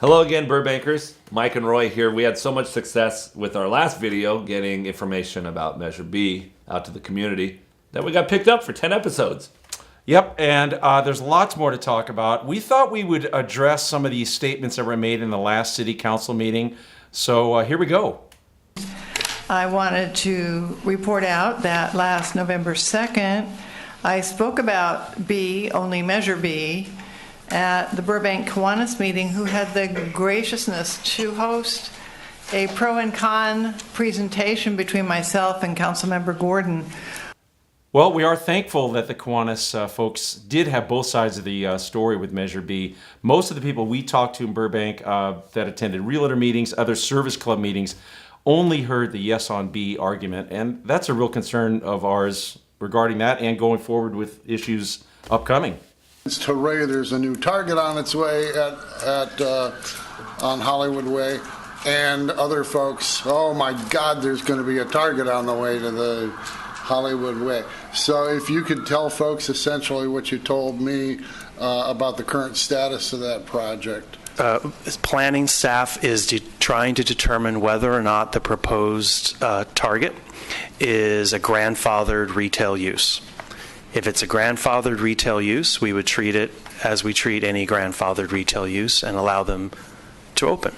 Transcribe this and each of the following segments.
Hello again, Burbankers. Mike and Roy here. We had so much success with our last video getting information about Measure B out to the community that we got picked up for 10 episodes. Yep, and there's lots more to talk about. We thought we would address some of these statements that were made in the last city council meeting. So here we go. I wanted to report out that last November 2nd, I spoke about B, only Measure B, at the Burbank Kiwanis meeting, who had the graciousness to host a pro and con presentation between myself and Councilmember Gordon. Well, we are thankful that the Kiwanis folks did have both sides of the story with Measure B. Most of the people we talked to in Burbank that attended realtor meetings, other service club meetings, only heard the yes on B argument, and that's a real concern of ours regarding that and going forward with issues upcoming. Hooray, there's a new Target on its way on Hollywood Way, and other folks, oh my God, there's going to be a Target on the way to the Hollywood Way. So if you could tell folks essentially what you told me about the current status of that project. Planning staff is trying to determine whether or not the proposed Target is a grandfathered retail use. If it's a grandfathered retail use, we would treat it as we treat any grandfathered retail use and allow them to open.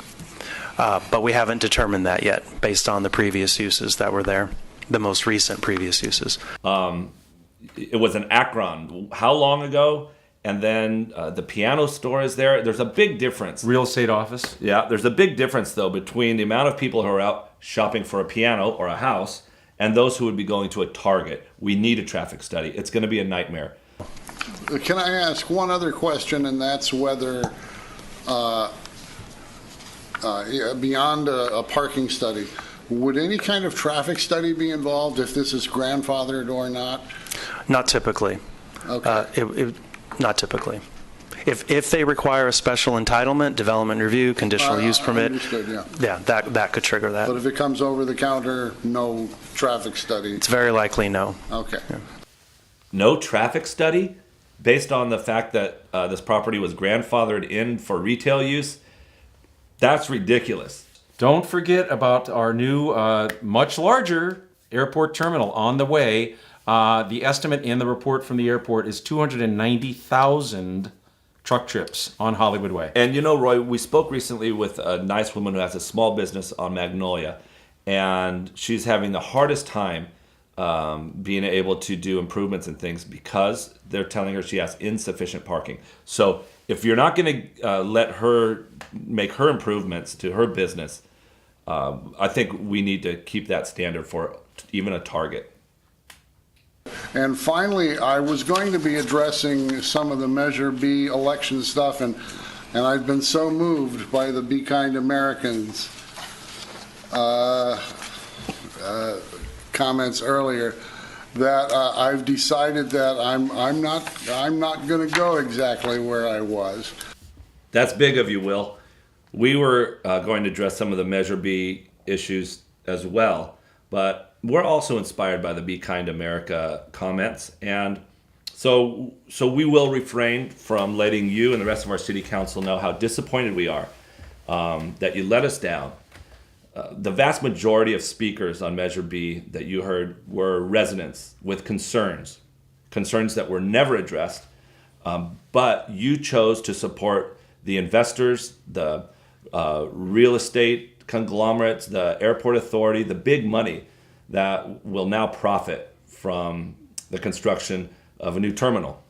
But we haven't determined that yet based on the previous uses that were there, the most recent previous uses. It was in Akron. How long ago? And then the piano store is there. There's a big difference. Real estate office. Yeah, there's a big difference, though, between the amount of people who are out shopping for a piano or a house and those who would be going to a Target. We need a traffic study. It's going to be a nightmare. Can I ask one other question, and that's whether, beyond a parking study, would any kind of traffic study be involved if this is grandfathered or not? Not typically. Okay. Not typically. If they require a special entitlement, development review, conditional use permit, yeah, that could trigger that. But if it comes over the counter, no traffic study? It's very likely no. Okay. Yeah. No traffic study based on the fact that this property was grandfathered in for retail use? That's ridiculous. Don't forget about our new, much larger airport terminal on the way. The estimate in the report from the airport is 290,000 truck trips on Hollywood Way. And you know, Roy, we spoke recently with a nice woman who has a small business on Magnolia, and she's having the hardest time being able to do improvements and things because they're telling her she has insufficient parking. So if you're not going to let her make her improvements to her business, I think we need to keep that standard for even a Target. And finally, I was going to be addressing some of the Measure B election stuff, and I've been so moved by the Be Kind Americans comments earlier that I've decided that I'm not going to go exactly where I was. That's big of you, Will. We were going to address some of the Measure B issues as well, but we're also inspired by the Be Kind America comments, and so we will refrain from letting you and the rest of our city council know how disappointed we are that you let us down. The vast majority of speakers on Measure B that you heard were residents with concerns that were never addressed, but you chose to support the investors, the real estate conglomerates, the airport authority, the big money that will now profit from the construction of a new terminal.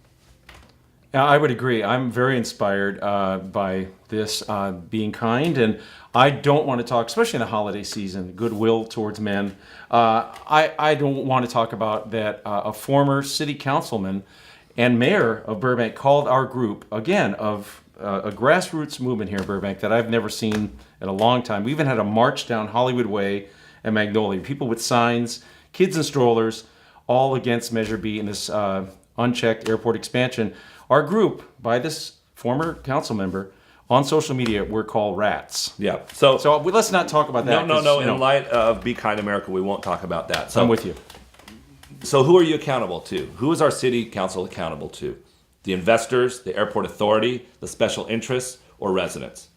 I would agree. I'm very inspired by this being kind, and I don't want to talk, especially in the holiday season, goodwill towards men. I don't want to talk about that a former city councilman and mayor of Burbank called our group, again, of a grassroots movement here in Burbank that I've never seen in a long time. We even had a march down Hollywood Way and Magnolia, people with signs, kids and strollers, all against Measure B in this unchecked airport expansion. Our group, by this former council member, on social media, we're called rats. Yeah. So let's not talk about that. No. In light of Be Kind America, we won't talk about that. So I'm with you. So who are you accountable to? Who is our city council accountable to? The investors, the airport authority, the special interests, or residents?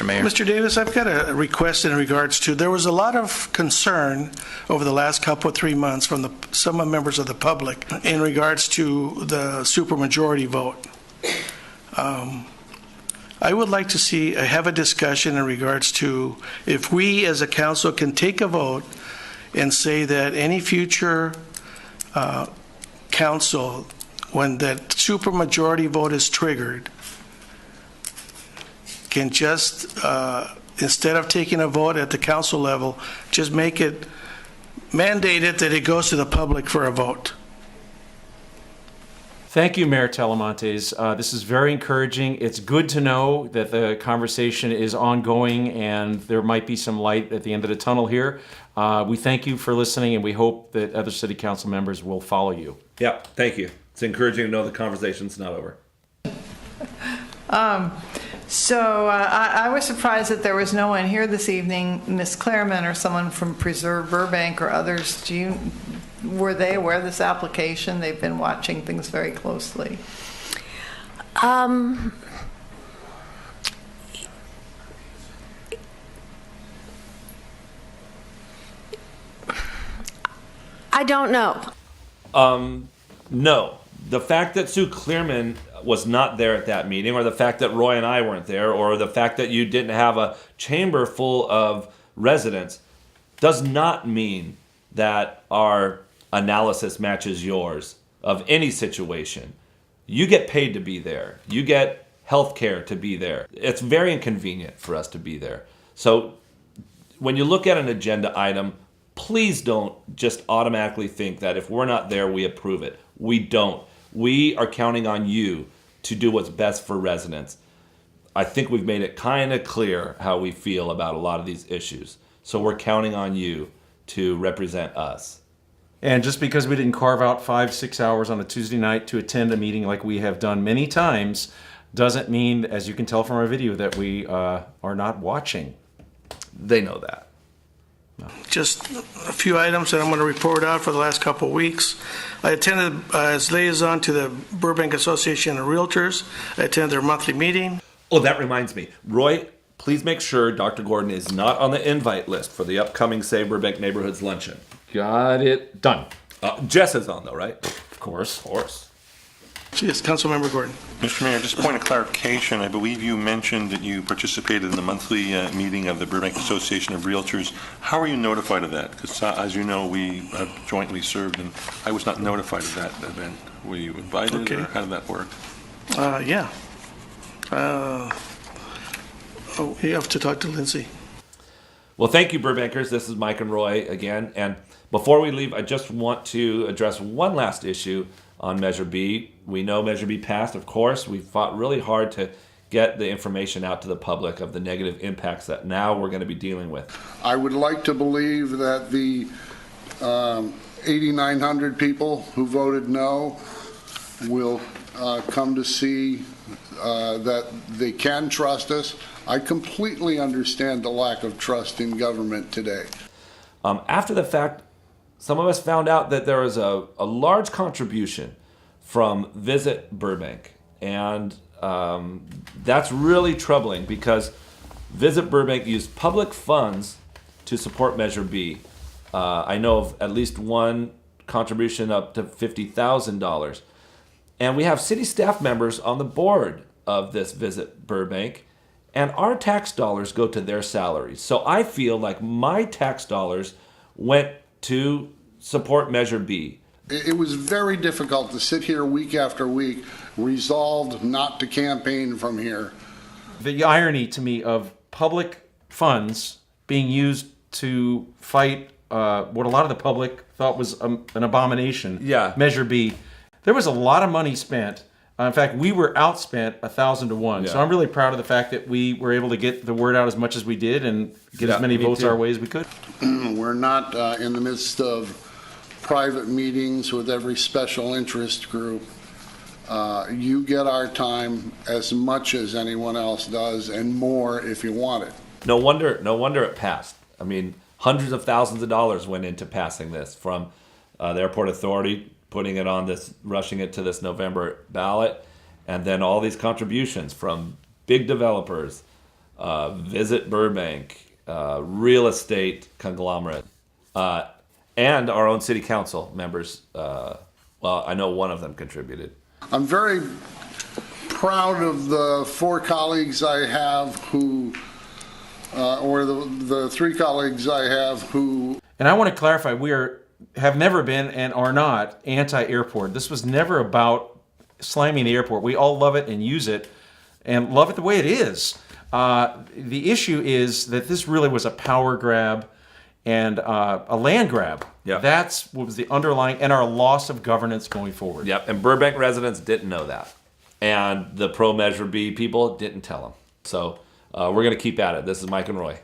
Mr. Mayor. Mr. Davis, I've got a request in regards to, there was a lot of concern over the last couple of 3 months from some members of the public in regards to the supermajority vote. I would like to have a discussion in regards to if we as a council can take a vote and say that any future council, when that supermajority vote is triggered, can just, instead of taking a vote at the council level, just mandate it that it goes to the public for a vote. Thank you, Mayor Telemontes. This is very encouraging. It's good to know that the conversation is ongoing and there might be some light at the end of the tunnel here. We thank you for listening, and we hope that other city council members will follow you. Yeah, thank you. It's encouraging to know the conversation's not over. So I was surprised that there was no one here this evening. Ms. Clareman or someone from Preserve Burbank or others, were they aware of this application? They've been watching things very closely. I don't know. No. The fact that Sue Clearman was not there at that meeting, or the fact that Roy and I weren't there, or the fact that you didn't have a chamber full of residents, does not mean that our analysis matches yours of any situation. You get paid to be there. You get health care to be there. It's very inconvenient for us to be there. So when you look at an agenda item, please don't just automatically think that if we're not there, we approve it. We don't. We are counting on you to do what's best for residents. I think we've made it kind of clear how we feel about a lot of these issues. So we're counting on you to represent us. And just because we didn't carve out 5-6 hours on a Tuesday night to attend a meeting like we have done many times, doesn't mean, as you can tell from our video, that we are not watching. They know that. Just a few items that I'm going to report out for the last couple of weeks. I attended as liaison to the Burbank Association of Realtors. I attended their monthly meeting. Oh, that reminds me. Roy, please make sure Dr. Gordon is not on the invite list for the upcoming Save Burbank Neighborhoods luncheon. Got it done. Jess is on, though, right? Of course. Of course. Yes, Councilmember Gordon. Mr. Mayor, just a point of clarification. I believe you mentioned that you participated in the monthly meeting of the Burbank Association of Realtors. How are you notified of that? Because as you know, we have jointly served, and I was not notified of that event. Were you invited, Okay. or how did that work? Yeah. You have to talk to Lindsay. Well, thank you, Burbankers. This is Mike and Roy again. And before we leave, I just want to address one last issue on Measure B. We know Measure B passed, of course. We fought really hard to get the information out to the public of the negative impacts that now we're going to be dealing with. I would like to believe that the 8,900 people who voted no will come to see that they can trust us. I completely understand the lack of trust in government today. After the fact, some of us found out that there was a large contribution from Visit Burbank. And that's really troubling because Visit Burbank used public funds to support Measure B. I know of at least one contribution up to $50,000. And we have city staff members on the board of this Visit Burbank, and our tax dollars go to their salaries. So I feel like my tax dollars went to support Measure B. It was very difficult to sit here week after week, resolved not to campaign from here. The irony to me of public funds being used to fight what a lot of the public thought was an abomination. Yeah. Measure B. There was a lot of money spent. In fact, we were outspent 1,000 to 1. Yeah. So I'm really proud of the fact that we were able to get the word out as much as we did and get Yeah, as many me votes too. our way as we could. We're not in the midst of private meetings with every special interest group. You get our time as much as anyone else does, and more if you want it. No wonder it passed. I mean, hundreds of thousands of dollars went into passing this, from the airport authority putting it on this, rushing it to this November ballot, and then all these contributions from big developers. Visit Burbank, real estate conglomerate, and our own city council members. Well, I know one of them contributed. I'm very proud of the 4 colleagues I have who, or the 3 colleagues I have who. And I want to clarify, have never been and are not anti-airport. This was never about slamming the airport. We all love it and use it and love it the way it is. The issue is that this really was a power grab and a land grab. Yeah. That's what was the underlying, and our loss of governance going forward. Yep, and Burbank residents didn't know that. And the pro Measure B people didn't tell them. So we're going to keep at it. This is Mike and Roy.